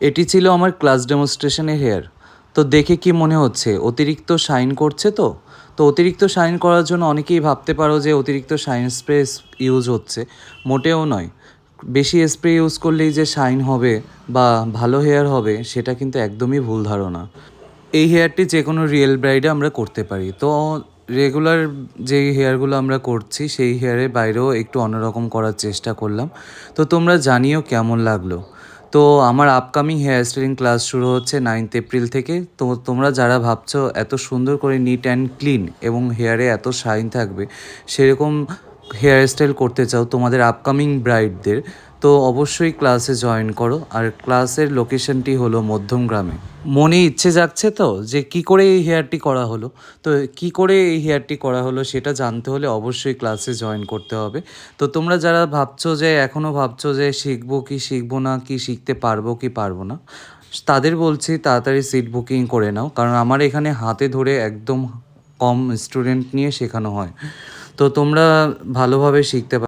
এটি ছিল আমার ক্লাস ডেমনস্ট্রেশনের হেয়ার। তো দেখে কি মনে হচ্ছে অতিরিক্ত শাইন করছে? তো অতিরিক্ত শাইন করার জন্য অনেকেই ভাবতে পারো যে অতিরিক্ত শাইন স্প্রে ইউজ হচ্ছে। মোটেও নয়। বেশি স্প্রে ইউজ করলেই যে শাইন হবে বা ভালো হেয়ার হবে সেটা কিন্তু একদমই ভুল ধারণা। এই হেয়ারটি যে কোনো রিয়েল ব্রাইডে আমরা করতে পারি। তো রেগুলার যেই হেয়ারগুলো আমরা করছি সেই হেয়ারের বাইরেও একটু অন্যরকম করার চেষ্টা করলাম। তো তোমরা জানিও কেমন লাগলো। তো আমার আপকামিং হেয়ার স্টাইলিং ক্লাস শুরু হচ্ছে 9th এপ্রিল থেকে। তো তোমরা যারা ভাবছো এত সুন্দর করে নিট অ্যান্ড ক্লিন এবং হেয়ারে এত শাইন থাকবে সেরকম হেয়ার স্টাইল করতে চাও তোমাদের আপকামিং ব্রাইডদের, তো অবশ্যই ক্লাসে জয়েন করো। আর ক্লাসের লোকেশনটি হলো মধ্যমগ্রামে। মনে ইচ্ছে জাগছে তো যে কি করে এই হেয়ারটি করা হলো। তো কি করে এই হেয়ারটি করা হলো সেটা জানতে হলে অবশ্যই ক্লাসে জয়েন করতে হবে। তো তোমরা যারা ভাবছো যে এখনও ভাবছো যে শিখবো কি শিখবো না, কি শিখতে পারবো কি পারবো না, তাদের বলছি তাড়াতাড়ি সিট বুকিং করে নাও, কারণ আমার এখানে হাতে ধরে একদম কম স্টুডেন্ট নিয়ে শেখানো হয়। তো তোমরা ভালোভাবে শিখতে